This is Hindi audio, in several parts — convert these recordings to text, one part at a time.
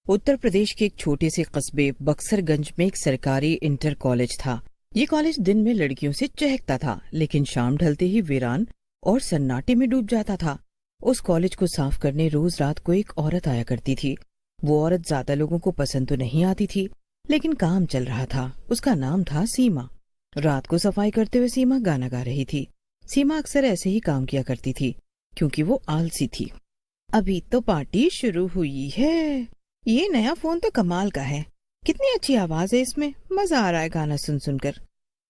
उत्तर प्रदेश के एक छोटे से कस्बे बक्सरगंज में एक सरकारी इंटर कॉलेज था। ये कॉलेज दिन में लड़कियों से चहकता था, लेकिन शाम ढलते ही वीरान और सन्नाटे में डूब जाता था। उस कॉलेज को साफ करने रोज रात को एक औरत आया करती थी। वो औरत ज्यादा लोगों को पसंद तो नहीं आती थी, लेकिन काम चल रहा था। उसका नाम था सीमा। रात को सफाई करते हुए सीमा गाना गा रही थी। सीमा अक्सर ऐसे ही काम किया करती थी, क्योंकि वो आलसी थी। अभी तो पार्टी शुरू हुई है। ये नया फोन तो कमाल का है। कितनी अच्छी आवाज है इसमें, मजा आ रहा है गाना सुन सुनकर।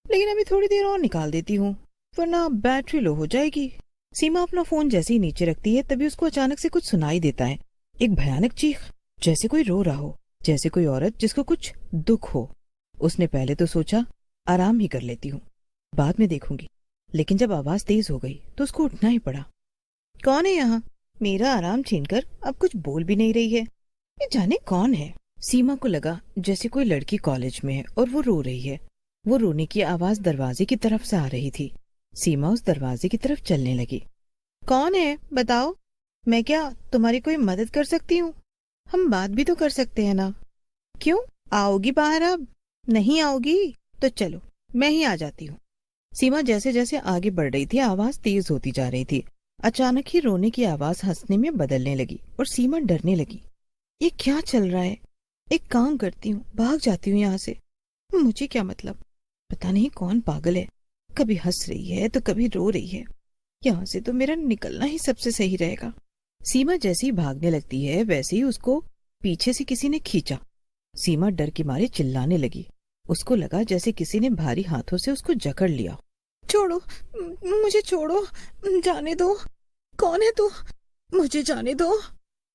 लेकिन अभी थोड़ी देर और निकाल देती हूँ, वरना बैटरी लो हो जाएगी। सीमा अपना फोन जैसे ही नीचे रखती है, तभी उसको अचानक से कुछ सुनाई देता है। एक भयानक चीख, जैसे कोई रो रहा हो, जैसे कोई औरत जिसको कुछ दुख हो। उसने पहले तो सोचा आराम ही कर लेती हूँ, बाद में देखूंगी, लेकिन जब आवाज तेज हो गई तो उसको उठना ही पड़ा। कौन है यहाँ? मेरा आराम छीनकर अब कुछ बोल भी नहीं रही है। ये जाने कौन है? सीमा को लगा जैसे कोई लड़की कॉलेज में है और वो रो रही है। वो रोने की आवाज दरवाजे की तरफ से आ रही थी। सीमा उस दरवाजे की तरफ चलने लगी। कौन है बताओ, मैं क्या तुम्हारी कोई मदद कर सकती हूँ? हम बात भी तो कर सकते हैं ना। क्यों, आओगी बाहर? अब नहीं आओगी तो चलो, मैं ही आ जाती हूँ। सीमा जैसे जैसे आगे बढ़ रही थी, आवाज तेज होती जा रही थी। अचानक ही रोने की आवाज हंसने में बदलने लगी और सीमा डरने लगी। ये क्या चल रहा है? एक काम करती हूँ, भाग जाती हूँ यहाँ से। मुझे क्या मतलब, पता नहीं कौन पागल है, कभी हंस रही है तो कभी रो रही है। यहाँ से तो मेरा निकलना ही सबसे सही रहेगा। सीमा जैसे ही भागने लगती है, वैसे ही उसको पीछे से किसी ने खींचा। सीमा डर के मारे चिल्लाने लगी। उसको लगा जैसे किसी ने भारी हाथों से उसको जकड़ लिया। छोड़ो, मुझे छोड़ो, जाने दो। कौन है तू? मुझे जाने दो।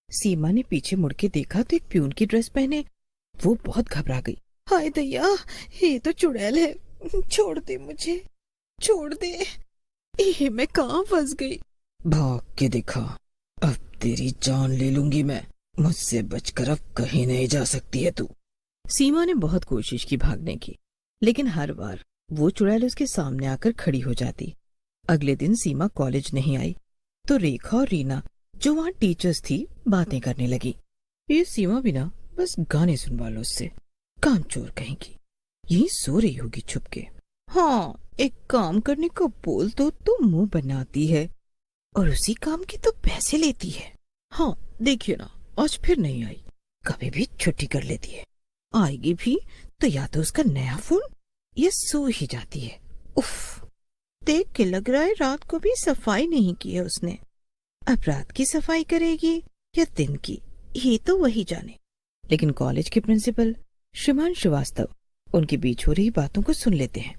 सीमा ने पीछे मुड़ के देखा तो एक प्यून की ड्रेस पहने वो बहुत घबरा गई। हाय दैया, ये तो चुड़ैल है। छोड़ दे मुझे, छोड़ दे। ये मैं कहाँ फंस गई? भाग के देखा, अब तेरी जान ले लूंगी मैं। मुझसे बचकर अब कहीं नहीं जा सकती है तू। सीमा ने बहुत कोशिश की भागने की, लेकिन हर बार वो चुड़ैल उसके सामने आकर खड़ी हो जाती। अगले दिन सीमा कॉलेज नहीं आई तो रेखा और रीना, जो वहाँ टीचर्स थी, बातें करने लगी। ये सीमा भी ना बस गाने सुनवा लो उससे, कामचोर कहेंगी। यही सो रही होगी छुप के। हाँ, एक काम करने को बोल तो मुंह बनाती है, और उसी काम की तो पैसे लेती है। हाँ देखिए ना, आज फिर नहीं आई। कभी भी छुट्टी कर लेती है। आएगी भी तो या तो उसका नया फोन या सो ही जाती है। उफ, देख के लग रहा है रात को भी सफाई नहीं की है उसने। अब रात की सफाई करेगी या दिन की, ये तो वही जाने। लेकिन कॉलेज के प्रिंसिपल श्रीमान श्रीवास्तव उनके बीच हो रही बातों को सुन लेते हैं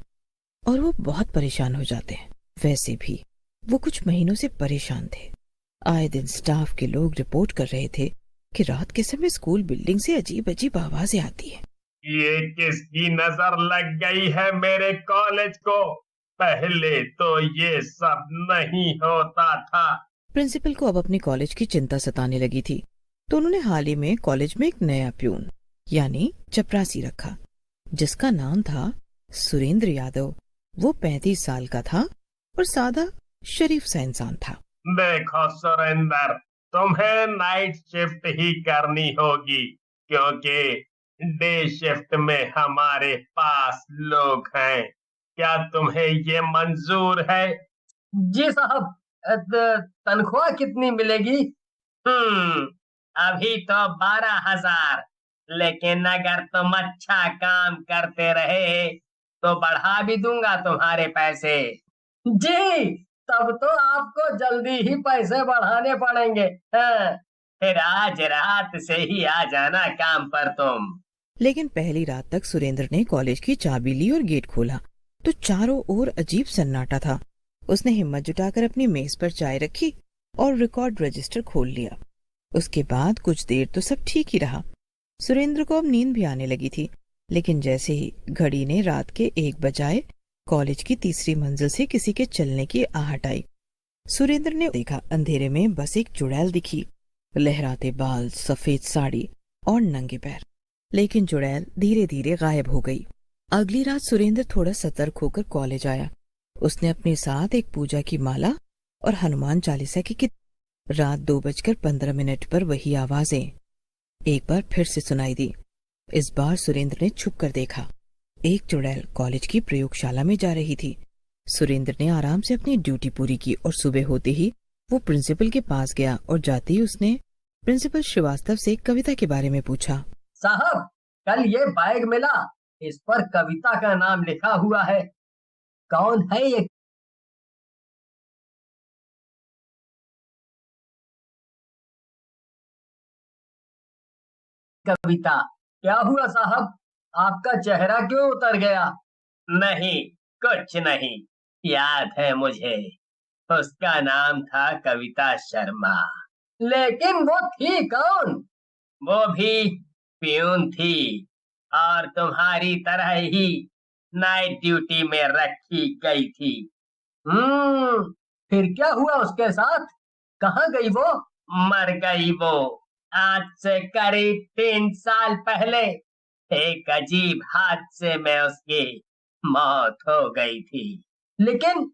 और वो बहुत परेशान हो जाते हैं। वैसे भी वो कुछ महीनों से परेशान थे। आए दिन स्टाफ के लोग रिपोर्ट कर रहे थे कि रात के समय स्कूल बिल्डिंग से अजीब अजीब आवाजें आती हैं। ये किसकी नजर लग गई है मेरे कॉलेज को? पहले तो ये सब नहीं होता था। प्रिंसिपल को अब अपने कॉलेज की चिंता सताने लगी थी, तो उन्होंने हाल ही में कॉलेज में एक नया प्यून यानी चपरासी रखा, जिसका नाम था सुरेंद्र यादव। वो 35 साल का था और सादा शरीफ सा इंसान था। देखो सुरेंद्र, तुम्हें नाइट शिफ्ट ही करनी होगी, क्योंकि डे शिफ्ट में हमारे पास लोग हैं। क्या तुम्हें ये मंजूर है? जी साहब। तनख्वाह कितनी मिलेगी? हम्म अभी तो 12,000, लेकिन अगर तुम अच्छा काम करते रहे तो बढ़ा भी दूंगा तुम्हारे पैसे। जी, तब तो आपको जल्दी ही पैसे बढ़ाने पड़ेंगे। हाँ। फिर आज रात से ही आ जाना काम पर तुम। लेकिन पहली रात तक सुरेंद्र ने कॉलेज की चाबी ली और गेट खोला तो चारों ओर अजीब सन्नाटा था। उसने हिम्मत जुटाकर अपनी मेज पर चाय रखी और रिकॉर्ड रजिस्टर खोल लिया। उसके बाद कुछ देर तो सब ठीक ही रहा। सुरेंद्र को अब नींद भी आने लगी थी, लेकिन जैसे ही घड़ी ने रात के 1 बजाए, कॉलेज की तीसरी मंजिल से किसी के चलने की आहट आई। सुरेंद्र ने देखा, अंधेरे में बस एक चुड़ैल दिखी, लहराते बाल, सफेद साड़ी और नंगे पैर। लेकिन चुड़ैल धीरे धीरे गायब हो गई। अगली रात सुरेंद्र थोड़ा सतर्क होकर कॉलेज आया। उसने अपने साथ एक पूजा की माला और हनुमान चालीसा की किताब। रात 2:15 पर वही आवाजें। एक बार फिर से सुनाई दी। इस बार सुरेंद्र ने छुप कर देखा। एक चुड़ैल कॉलेज की प्रयोगशाला में जा रही थी। सुरेंद्र ने आराम से अपनी ड्यूटी पूरी की और सुबह होते ही वो प्रिंसिपल के पास गया और जाते ही उसने प्रिंसिपल श्रीवास्तव से कविता के बारे में पूछा। साहब, कल ये बैग मिला, इस पर कविता का नाम लिखा हुआ है। कौन है ये कविता? क्या हुआ साहब, आपका चेहरा क्यों उतर गया? नहीं, कुछ नहीं, याद है मुझे। उसका नाम था कविता शर्मा। लेकिन वो थी कौन? वो भी प्यून थी और तुम्हारी तरह ही नाइट ड्यूटी में रखी गई थी। फिर क्या हुआ उसके साथ? कहाँ गई वो? मर गई वो, आज से करीब 3 साल पहले एक अजीब हादसे में उसकी मौत हो गई थी। लेकिन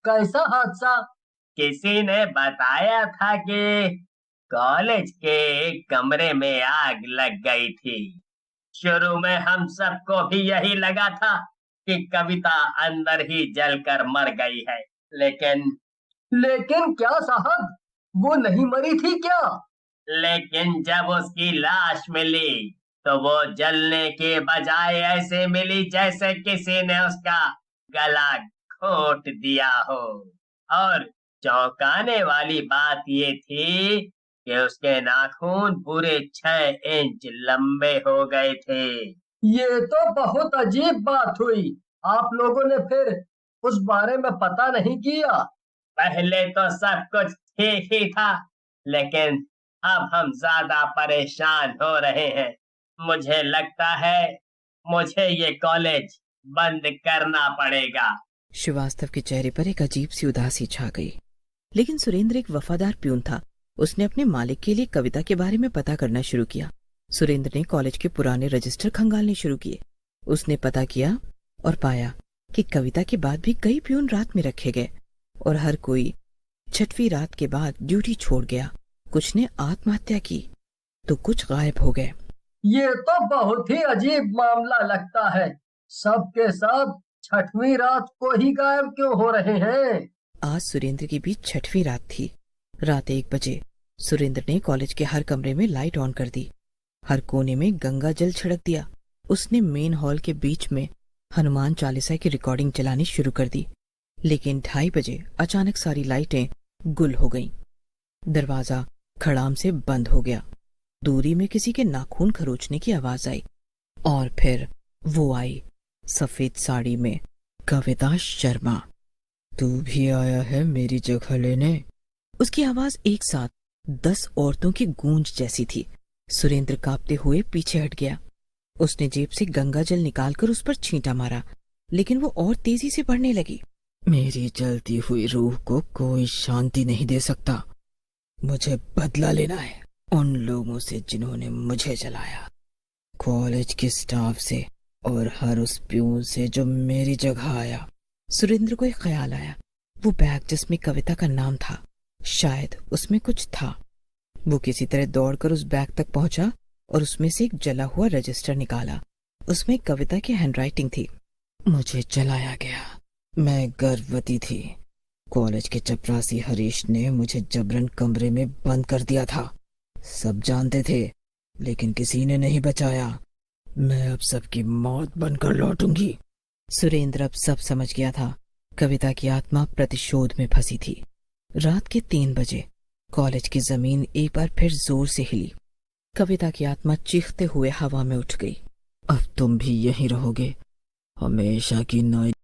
कैसा हादसा? किसी ने बताया था कि कॉलेज के एक कमरे में आग लग गई थी। शुरू में हम सबको भी यही लगा था कि कविता अंदर ही जलकर मर गई है, लेकिन क्या साहब, वो नहीं मरी थी क्या? लेकिन जब उसकी लाश मिली तो वो जलने के बजाय ऐसे मिली जैसे किसी ने उसका गला घोंट दिया हो। और चौंकाने वाली बात ये थी कि उसके नाखून पूरे 6 इंच लंबे हो गए थे। ये तो बहुत अजीब बात हुई। आप लोगों ने फिर उस बारे में पता नहीं किया? पहले तो सब कुछ ठीक ही था, लेकिन अब हम ज्यादा परेशान हो रहे हैं। मुझे लगता है मुझे ये कॉलेज बंद करना पड़ेगा। श्रीवास्तव के चेहरे पर एक अजीब सी उदासी छा गई। लेकिन सुरेंद्र एक वफादार प्यून था। उसने अपने मालिक के लिए कविता के बारे में पता करना शुरू किया। सुरेंद्र ने कॉलेज के पुराने रजिस्टर खंगालने शुरू किए। उसने पता किया और पाया कि कविता के बाद भी कई प्यून रात में रखे गए और हर कोई 6वीं रात के बाद ड्यूटी छोड़ गया। कुछ ने आत्महत्या की तो कुछ गायब हो गए। ये तो बहुत ही अजीब मामला लगता है। सब के सब 6वीं रात को ही गायब क्यों हो रहे हैं? आज सुरेंद्र की भी 6वीं रात थी। रात 1 बजे सुरेंद्र ने कॉलेज के हर कमरे में लाइट ऑन कर दी। हर कोने में गंगा जल छिड़क दिया। उसने मेन हॉल के बीच में हनुमान चालीसा की रिकॉर्डिंग चलानी शुरू कर दी। लेकिन 2:30 बजे अचानक सारी लाइटें गुल हो गईं। दरवाजा खड़ाम से बंद हो गया। दूरी में किसी के नाखून खरोचने की आवाज आई और फिर वो आई, सफेद साड़ी में कविता शर्मा। तू भी आया है मेरी जगह लेने? उसकी आवाज एक साथ 10 औरतों की गूंज जैसी थी। सुरेंद्र कांपते हुए पीछे हट गया। उसने जेब से गंगा जल निकालकर उस पर छींटा मारा, लेकिन वो और तेजी से बढ़ने लगी। मेरी जलती हुई रूह को कोई शांति नहीं दे सकता। मुझे बदला लेना है उन लोगों से जिन्होंने मुझे जलाया, कॉलेज के स्टाफ से और हर उस प्यून से जो मेरी जगह आया। सुरेंद्र को एक ख्याल आया। वो बैग जिसमें कविता का नाम था, शायद उसमें कुछ था। वो किसी तरह दौड़कर उस बैग तक पहुंचा और उसमें से एक जला हुआ रजिस्टर निकाला। उसमें कविता की हैंडराइटिंग थी। मुझे जलाया गया। मैं गर्भवती थी। कॉलेज के चपरासी हरीश ने मुझे जबरन कमरे में बंद कर दिया था। सब जानते थे, लेकिन किसी ने नहीं बचाया। मैं अब सबकी मौत बनकर लौटूंगी। सुरेंद्र अब सब समझ गया था। कविता की आत्मा प्रतिशोध में फंसी थी। रात के 3 बजे कॉलेज की जमीन एक बार फिर जोर से हिली। कविता की आत्मा चीखते हुए हवा में उठ गई। अब तुम भी यहीं रहोगे, हमेशा की नाइट